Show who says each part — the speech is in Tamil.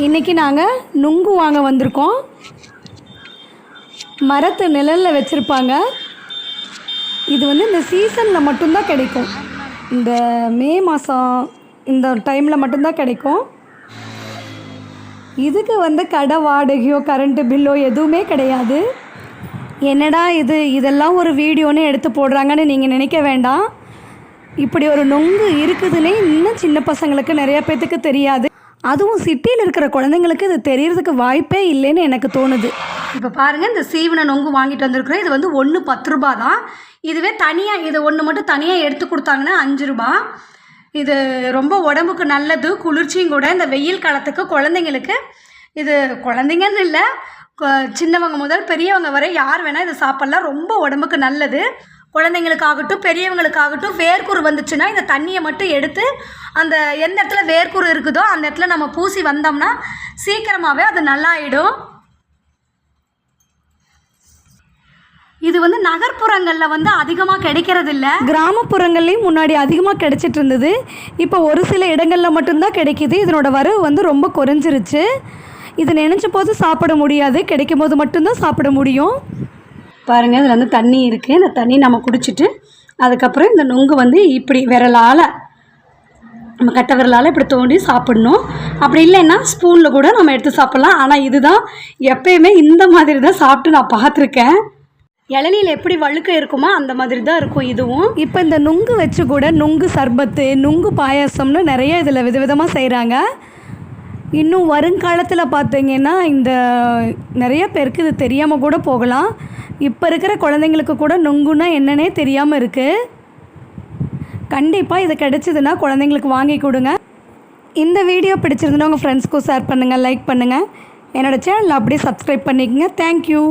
Speaker 1: இன்றைக்கி நாங்கள் நுங்கு வாங்க வந்திருக்கோம். மரத்து நிழலில் வச்சுருப்பாங்க. இது வந்து இந்த சீசனில் மட்டும்தான் கிடைக்கும். இந்த மே மாதம் இந்த டைமில் மட்டும்தான் கிடைக்கும். இதுக்கு வந்து கடை வாடகையோ கரண்ட்டு பில்லோ எதுவுமே கிடையாது. என்னடா இதெல்லாம் ஒரு வீடியோன்னு எடுத்து போடுறாங்கன்னு நீங்கள் நினைக்க வேண்டாம். இப்படி ஒரு நொங்கு இருக்குதுன்னே இன்னும் சின்ன பசங்களுக்கு நிறையா பேர்த்துக்கு தெரியாது. அதுவும் சிட்டியில் இருக்கிற குழந்தைங்களுக்கு இது தெரியறதுக்கு வாய்ப்பே இல்லைன்னு எனக்கு தோணுது. இப்போ பாருங்கள், இந்த சீவன நொங்கு வாங்கிட்டு வந்திருக்கிறோம். இது வந்து 1 10 ரூபா தான். இதுவே தனியாக இது ஒன்று மட்டும் தனியாக எடுத்து கொடுத்தாங்கன்னா 5 ரூபா. இது ரொம்ப உடம்புக்கு நல்லது, குளிர்ச்சியும் கூட. இந்த வெயில் காலத்துக்கு குழந்தைங்களுக்கு இது குழந்தைங்கன்னு இல்லை, சின்னவங்க முதல் பெரியவங்க வரை யார் வேணால் இதை சாப்பிட்லாம். ரொம்ப உடம்புக்கு நல்லது. குழந்தைங்களுக்காகட்டும் பெரியவங்களுக்காகட்டும் வேர்க்குரு வந்துச்சுன்னா இந்த தண்ணியை மட்டும் எடுத்து அந்த எந்த இடத்துல வேர்க்குரு இருக்குதோ அந்த இடத்துல நம்ம பூசி வந்தோம்னா சீக்கிரமாகவே அது நல்லாயிடும். இது வந்து நகர்ப்புறங்களில் வந்து அதிகமாக கிடைக்கிறது இல்லை. கிராமப்புறங்கள்லேயும் முன்னாடி அதிகமாக கிடைச்சிட்டு இருந்தது. இப்போ ஒரு சில இடங்களில் மட்டும்தான் கிடைக்கிது. இதனோட வரவு வந்து ரொம்ப குறைஞ்சிருச்சு. இது நினச்ச போது சாப்பிட முடியாது, கிடைக்கும் போது மட்டும்தான் சாப்பிட முடியும். பாருங்கள், இதில் வந்து தண்ணி இருக்குது. இந்த தண்ணி நம்ம குடிச்சிட்டு அதுக்கப்புறம் இந்த நொங்கு வந்து இப்படி விரலால் நம்ம கட்டை விரலால் இப்படி தோண்டி சாப்பிட்ணும். அப்படி இல்லைன்னா ஸ்பூனில் கூட நம்ம எடுத்து சாப்பிட்லாம். ஆனால் இதுதான் எப்பயுமே இந்த மாதிரி தான் சாப்பிட்டு நான் பார்த்துருக்கேன். இளநீர் எப்படி வழுக்க இருக்குமோ அந்த மாதிரி தான் இருக்கும் இதுவும். இப்போ இந்த நுங்கு வச்சு கூட நுங்கு சர்பத்து, நுங்கு பாயாசம்னு நிறைய இதில் விதவிதமாக செய்கிறாங்க. இன்னும் வருங்காலத்தில் பார்த்தீங்கன்னா இந்த நிறைய பேருக்கு இது தெரியாமல் கூட போகலாம். இப்போ இருக்கிற குழந்தைங்களுக்கு கூட நுங்குன்னா என்னன்னே தெரியாமல் இருக்குது. கண்டிப்பாக இது கிடைச்சிதுன்னா குழந்தைங்களுக்கு வாங்கி கொடுங்க. இந்த வீடியோ பிடிச்சிருந்துன்னா உங்கள் ஃப்ரெண்ட்ஸ்க்கும் ஷேர் பண்ணுங்கள், லைக் பண்ணுங்கள். என்னோடய சேனலில் அப்படியே சப்ஸ்கிரைப் பண்ணிக்கோங்க. தேங்க்யூ.